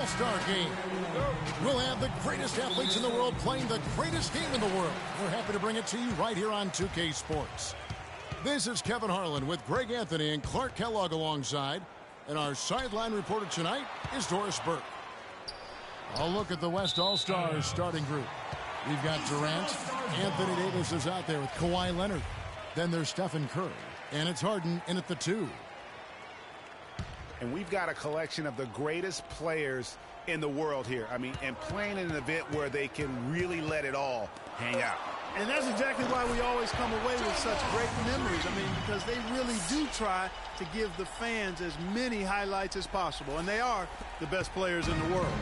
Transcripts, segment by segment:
All-Star game. We'll have the greatest athletes in the world playing the greatest game in the world. We're happy to bring it to you right here on 2K Sports. This is Kevin Harlan with Greg Anthony and Clark Kellogg alongside. And our sideline reporter tonight is Doris Burke. I'll look at the West All-Stars starting group. We've got Durant. Anthony Davis is out there with Kawhi Leonard. Then there's Stephen Curry. And it's Harden in at the 2. And we've got a collection of the greatest players in the world here. I mean, and playing in an event where they can really let it all hang out. And that's exactly why we always come away with such great memories. I mean, because they really do try to give the fans as many highlights as possible. And they are the best players in the world.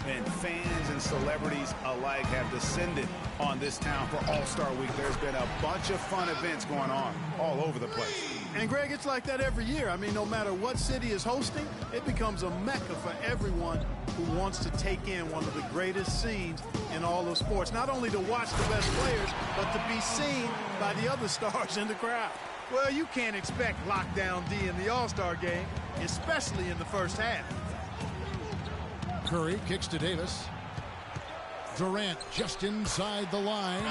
And fans and celebrities alike have descended on this town for All-Star Week. There's been a bunch of fun events going on all over the place. And, Greg, it's like that every year. I mean, no matter what city is hosting, it becomes a mecca for everyone who wants to take in one of the greatest scenes in all of sports. Not only to watch the best players, but to be seen by the other stars in the crowd. Well, you can't expect lockdown D in the All-Star game, especially in the first half. Curry kicks to Davis. Durant just inside the line.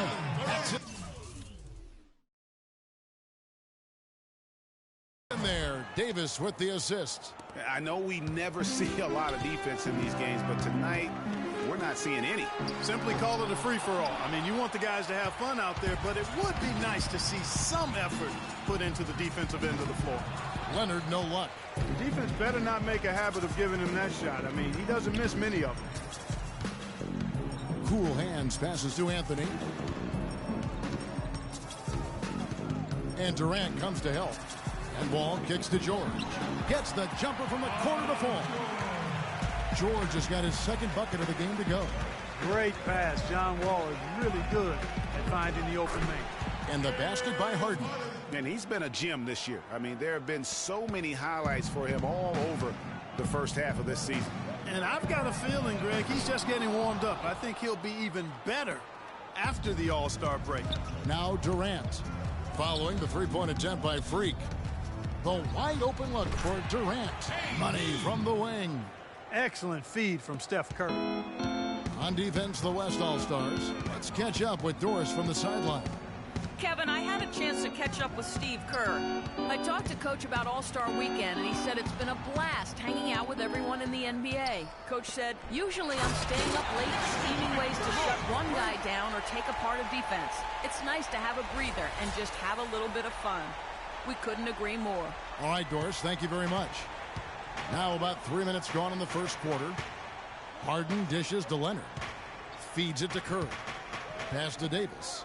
That's it. And there, Davis with the assist. I know we never see a lot of defense in these games, but tonight we're not seeing any. Simply call it a free-for-all. I mean, you want the guys to have fun out there, but it would be nice to see some effort put into the defensive end of the floor. Leonard, no luck. The defense better not make a habit of giving him that shot. I mean, he doesn't miss many of them. Cool hands passes to Anthony. And Durant comes to help. And Wall kicks to George. Gets the jumper from the corner to fall. George has got his second bucket of the game to go. Great pass. John Wall is really good at finding the open man. And the basket by Harden. And he's been a gem this year. I mean, there have been so many highlights for him all over the first half of this season. And I've got a feeling, Greg, he's just getting warmed up. I think he'll be even better after the All-Star break. Now Durant. Following the three-point attempt by Freak. The wide open look for Durant. Money from the wing. Excellent feed from Steph Curry. On defense, the West All-Stars. Let's catch up with Doris from the sideline. Kevin, I had a chance to catch up with Steve Kerr. I talked to Coach about All-Star Weekend, and he said it's been a blast hanging out with everyone in the NBA. Coach said, usually I'm staying up late scheming ways to shut one guy down or take apart a defense. It's nice to have a breather and just have a little bit of fun. We couldn't agree more. All right, Doris, thank you very much. Now about 3 minutes gone in the first quarter. Harden dishes to Leonard. Feeds it to Curry. Pass to Davis.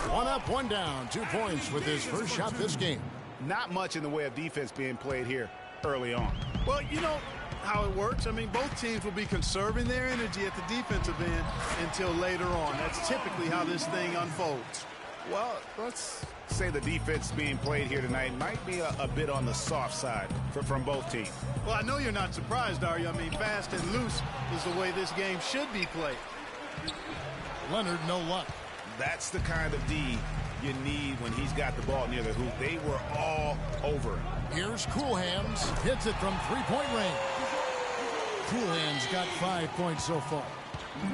One up, one down. 2 points with his first shot this game. Not much in the way of defense being played here early on. Well, you know how it works. I mean, both teams will be conserving their energy at the defensive end until later on. That's typically how this thing unfolds. Well, let's say the defense being played here tonight might be a bit on the soft side from both teams. Well, I know you're not surprised, are you? I mean, fast and loose is the way this game should be played. Leonard, no luck. That's the kind of D you need when he's got the ball near the hoop. They were all over him. Here's Cool Hands. Hits it from three-point range. Cool Hands got 5 points so far.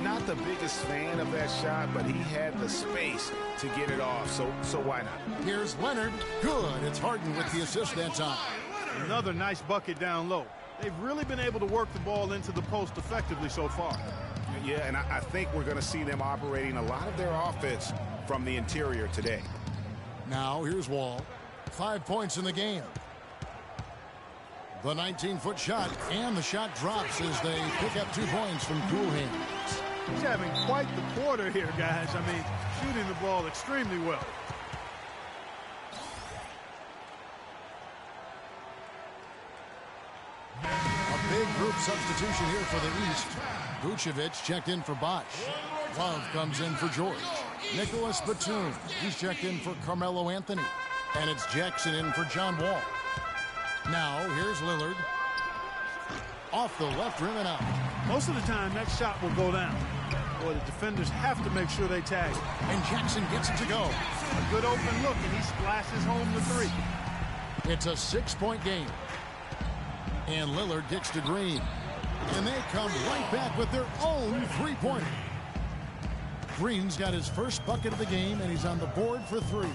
Not the biggest fan of that shot, but he had the space to get it off, so why not? Here's Leonard. Good. It's Harden with the assist that time. Another nice bucket down low. They've really been able to work the ball into the post effectively so far. Yeah, and I think we're going to see them operating a lot of their offense from the interior today. Now here's Wall. 5 points in the game. The 19-foot shot, and the shot drops as they pick up 2 points from Cool Hands. He's having quite the quarter here, guys. I mean, shooting the ball extremely well. A big group substitution here for the East. Vucevic checked in for Bosch. Love comes in for George. Nicholas Batum, he's checked in for Carmelo Anthony. And it's Jackson in for John Wall. Now, here's Lillard. Off the left rim and out. Most of the time, that shot will go down. Boy, the defenders have to make sure they tag it. And Jackson gets it to go. A good open look, and he splashes home the 3. It's a 6-point game. And Lillard kicks to Green. And they come right back with their own three-pointer. Green's got his first bucket of the game, and he's on the board for 3.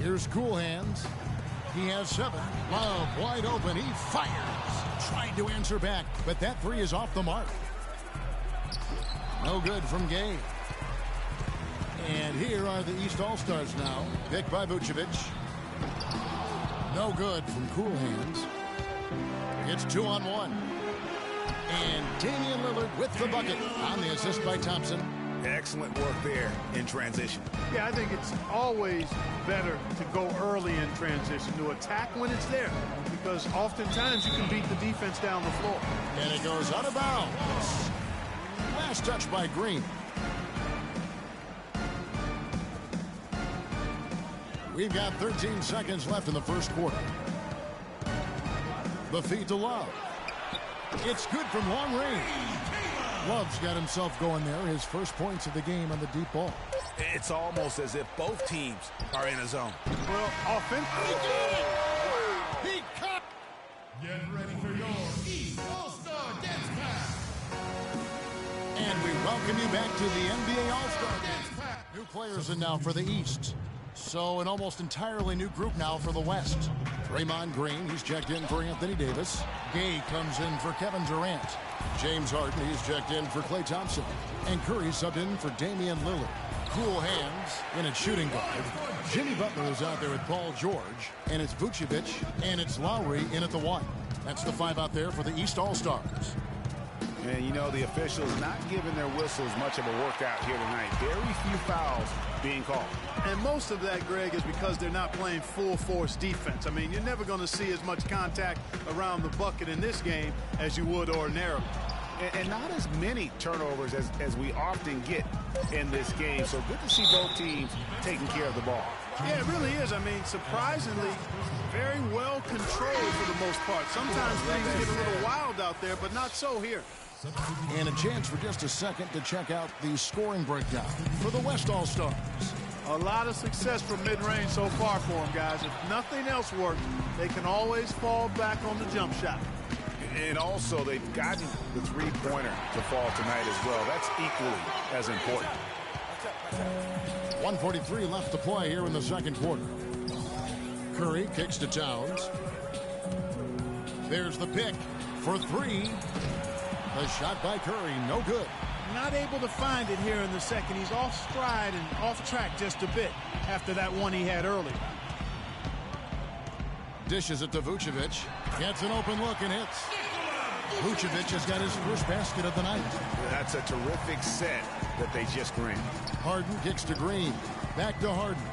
Here's Cool Hands. He has 7. Love wide open. He fires. Tried to answer back, but that 3 is off the mark. No good from Gay. And here are the East All-Stars now. Picked by Vucevic. No good from Cool Hands. It's 2-on-1. And Damian Lillard with the bucket on the assist by Thompson. Excellent work there in transition. Yeah, I think it's always better to go early in transition, to attack when it's there, because oftentimes you can beat the defense down the floor. And it goes out of bounds. Last touch by Green. We've got 13 seconds left in the first quarter. The feed to Love. It's good from long range. Love's got himself going there. His first points of the game on the deep ball. It's almost as if both teams are in a zone. Well, offensively. He cut. Get ready for your East All-Star Dance Pass. And we welcome you back to the NBA All-Star Game. New players in now for the East. So an almost entirely new group now for the West. Draymond Green, he's checked in for Anthony Davis. Gay comes in for Kevin Durant. James Harden, he's checked in for Klay Thompson. And Curry subbed in for Damian Lillard. Cool Hands in at shooting guard. Jimmy Butler is out there with Paul George. And it's Vucevic and it's Lowry in at the 1. That's the 5 out there for the East All-Stars. And you know, the officials not giving their whistles much of a workout here tonight. Very few fouls being called. And most of that, Greg, is because they're not playing full force defense. I mean, you're never going to see as much contact around the bucket in this game as you would ordinarily. And not as many turnovers as we often get in this game. So good to see both teams taking care of the ball. Yeah, it really is. I mean, surprisingly, very well controlled for the most part. Sometimes things get a little wild out there, but not so here. And a chance for just a second to check out the scoring breakdown for the West All-Stars. A lot of success from mid-range so far for them, guys. If nothing else works, they can always fall back on the jump shot. And also, they've gotten the three-pointer to fall tonight as well. That's equally as important. 1:43 left to play here in the second quarter. Curry kicks to Towns. There's the pick for 3. The shot by Curry, no good. Not able to find it here in the second. He's off stride and off track just a bit after that one he had early. Dishes it to Vucevic. Gets an open look and hits. Vucevic has got his first basket of the night. That's a terrific set that they just ran. Harden kicks to Green. Back to Harden.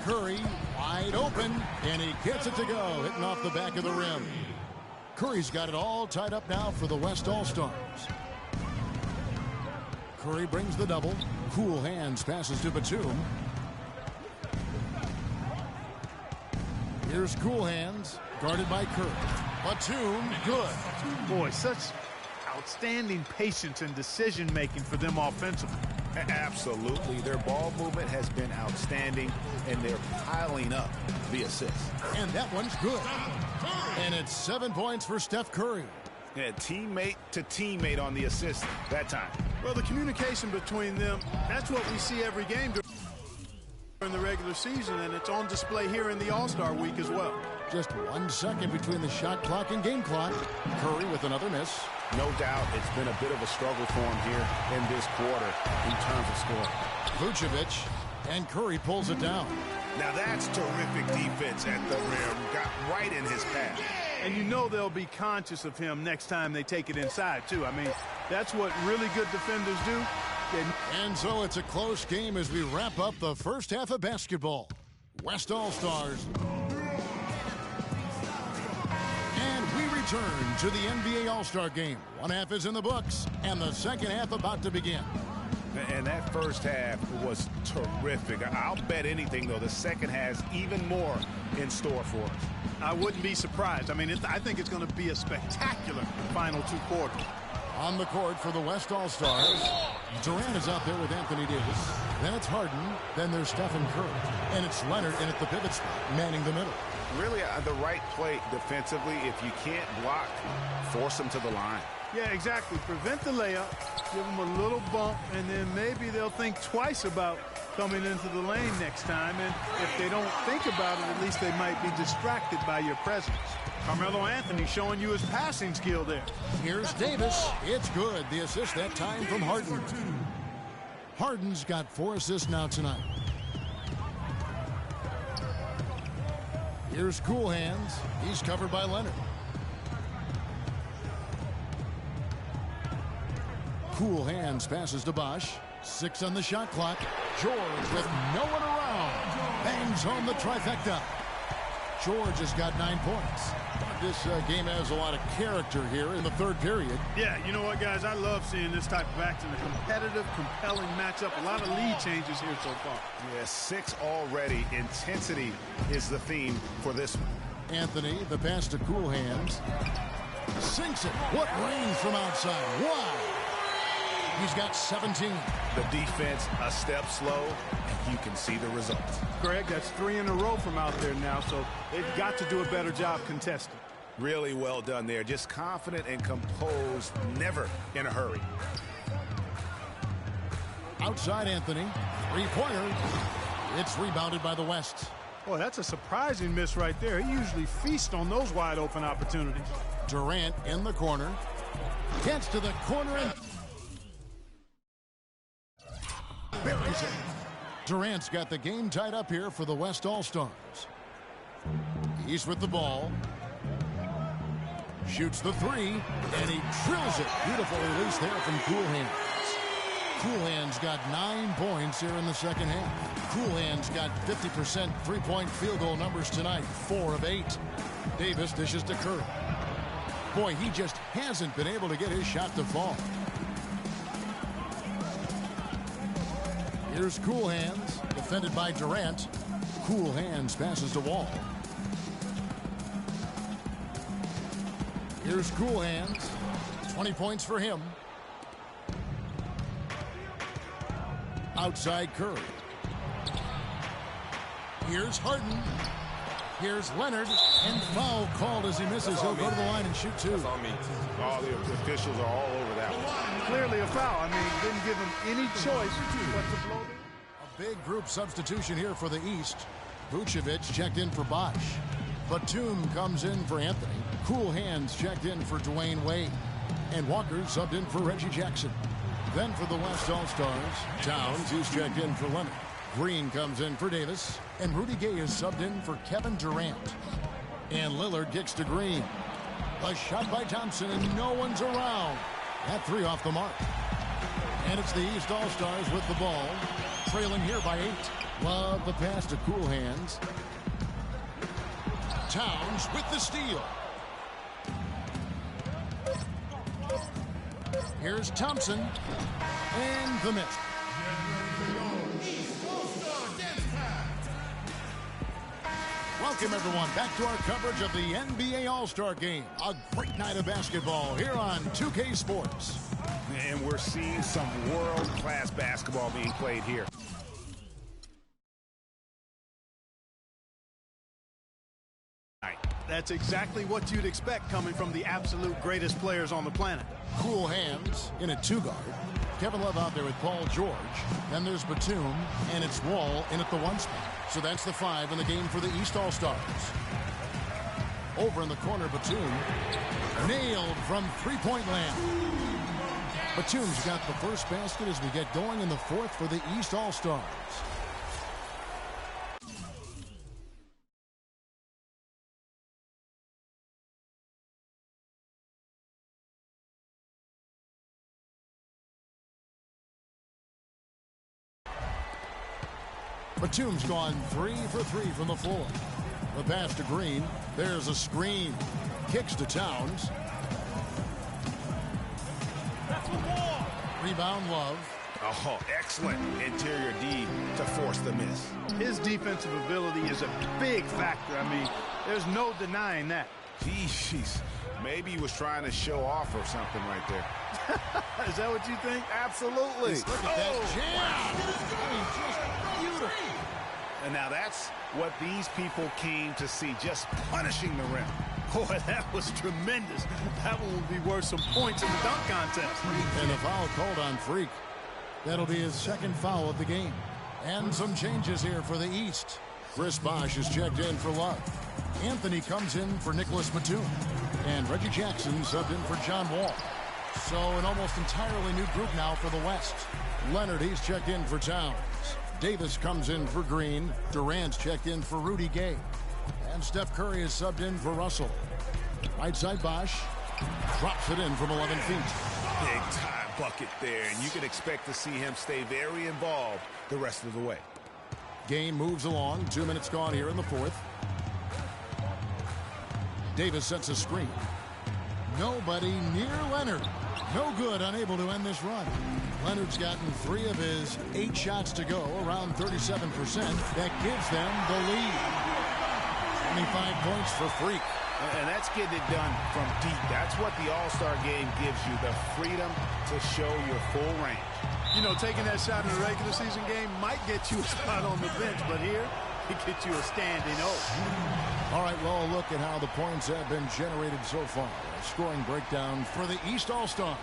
Curry wide open, and he gets it to go, hitting off the back of the rim. Curry's got it all tied up now for the West All-Stars. Curry brings the double. Cool Hands passes to Batum. Here's Cool Hands, guarded by Curry. Batum, good. Boy, such outstanding patience and decision-making for them offensively. Absolutely. Their ball movement has been outstanding, and they're piling up the assists. And that one's good. And it's 7 points for Steph Curry. Yeah, teammate to teammate on the assist that time. Well, the communication between them, that's what we see every game during the regular season, and it's on display here in the All-Star week as well. Just 1 second between the shot clock and game clock. Curry with another miss. No doubt it's been a bit of a struggle for him here in this quarter in terms of scoring. Vucevic, and Curry pulls it down. Now that's terrific defense at the rim. Got right in his path. And you know they'll be conscious of him next time they take it inside, too. I mean, that's what really good defenders do. And so it's a close game as we wrap up the first half of basketball. West All-Stars. And we return to the NBA All-Star game. One half is in the books, and the second half about to begin. And that first half was terrific. I'll bet anything, though, the second has even more in store for us. I wouldn't be surprised. I mean, I think it's going to be a spectacular final 2 quarters. On the court for the West All-Stars, Durant is out there with Anthony Davis. Then it's Harden. Then there's Stephen Curry. And it's Leonard in at the pivot spot, manning the middle. really the right play defensively. If you can't block, force them to the line. Yeah, exactly. Prevent the layup, give them a little bump, and then maybe they'll think twice about coming into the lane next time. And if they don't think about it, at least they might be distracted by your presence. Carmelo Anthony showing you his passing skill there. Here's Davis. It's good. The assist that time from Harden. Harden's got 4 assists now tonight. Here's Cool Hands. He's covered by Leonard. Cool Hands passes to Bosch. 6 on the shot clock. George with no one around. Bangs home the trifecta. George has got 9 points. This game has a lot of character here in the third period. Yeah, you know what, guys? I love seeing this type of action. A competitive, compelling matchup. A lot of lead changes here so far. Yeah, 6 already. Intensity is the theme for this one. Anthony, the pass to Cool Hands. Sinks it. What range from outside. Wow. He's got 17. The defense a step slow, and you can see the results. Greg, that's 3 in a row from out there now, so they've got to do a better job contesting. Really well done there. Just confident and composed, never in a hurry. Outside Anthony. 3-pointer. It's rebounded by the West. Boy, that's a surprising miss right there. He usually feasts on those wide open opportunities. Durant in the corner. Gets to the corner and buries it. Durant's got the game tied up here for the West All-Stars. He's with the ball. Shoots the 3, and he drills it. Beautiful release there from Cool Hands. Cool Hands got 9 points here in the second half. Cool Hands got 50% three-point field goal numbers tonight, 4 of 8. Davis dishes to Curry. Boy, he just hasn't been able to get his shot to fall. Here's Cool Hands, defended by Durant. Cool Hands passes to Wall. Here's Cool Hands. 20 points for him. Outside Curry. Here's Harden. Here's Leonard. And foul called as he misses. He'll go to the line and shoot 2. That's on me. All the officials are all over that one. Clearly a foul. I mean, didn't give him any choice but to blow it. A big group substitution here for the East. Vucevic checked in for Bosch. Batum comes in for Anthony. Cool Hands checked in for Dwayne Wade. And Walker subbed in for Reggie Jackson. Then for the West All-Stars, Towns, he's checked in for Leonard. Green comes in for Davis. And Rudy Gay is subbed in for Kevin Durant. And Lillard kicks to Green. A shot by Thompson, and no one's around. That 3 off the mark. And it's the East All-Stars with the ball. Trailing here by 8. Love the pass to Cool Hands. Towns with the steal. Here's Thompson. And the miss. Welcome, everyone, back to our coverage of the NBA All-Star Game. A great night of basketball here on 2K Sports. And we're seeing some world-class basketball being played here. That's exactly what you'd expect coming from the absolute greatest players on the planet. Cool Hands in a 2-guard. Kevin Love out there with Paul George. Then there's Batum, and it's Wall in at the 1 spot. So that's the 5 in the game for the East All-Stars. Over in the corner, Batum. Nailed from 3-point land. Batum's got the first basket as we get going in the 4th for the East All-Stars. Batum's gone 3 for 3 from the floor. The pass to Green. There's a screen. Kicks to Towns. Rebound Love. Oh, excellent interior D to force the miss. His defensive ability is a big factor. I mean, there's no denying that. Jeez, maybe he was trying to show off or something right there. Is that what you think? Absolutely. Look at that jam. I mean, just beautiful. And now that's what these people came to see, just punishing the rim. Boy, that was tremendous. That one would be worth some points in the dunk contest. And a foul called on Freak. That'll be his second foul of the game. And some changes here for the East. Chris Bosh is checked in for Love. Anthony comes in for Nicholas Batum. And Reggie Jackson subbed in for John Wall. So an almost entirely new group now for the West. Leonard, he's checked in for Towns. Davis comes in for Green. Durant's checked in for Rudy Gay. And Steph Curry is subbed in for Russell. Right side Bosh drops it in from 11 feet. Big time bucket there, and you can expect to see him stay very involved the rest of the way. Game moves along. 2 minutes gone here in the fourth. Davis sets a screen. Nobody near Leonard. No good, unable to end this run. Leonard's gotten 3 of his 8 shots to go, around 37%. That gives them the lead. 25 points for Freak. And that's getting it done from deep. That's what the All-Star game gives you, the freedom to show your full range. You know, taking that shot in the regular season game might get you a spot on the bench, but here, it gets you a standing O. All right, well, a look at how the points have been generated so far. A scoring breakdown for the East All-Stars.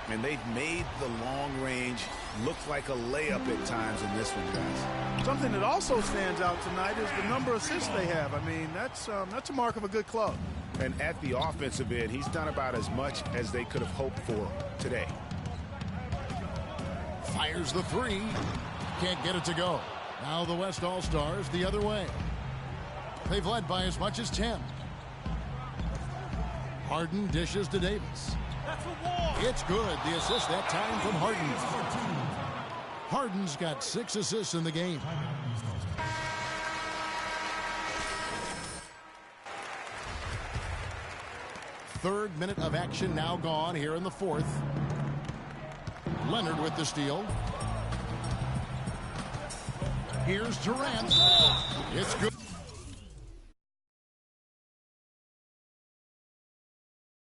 And they've made the long range look like a layup at times in this one, guys. Something that also stands out tonight is the number of assists they have. I mean, that's a mark of a good club. And at the offensive end, he's done about as much as they could have hoped for today. Fires the 3. Can't get it to go. Now the West All-Stars the other way. They've led by as much as 10. Harden dishes to Davis. It's good. The assist that time from Harden. Harden's got 6 assists in the game. Third minute of action now gone here in the fourth. Leonard with the steal. Here's Durant. It's good.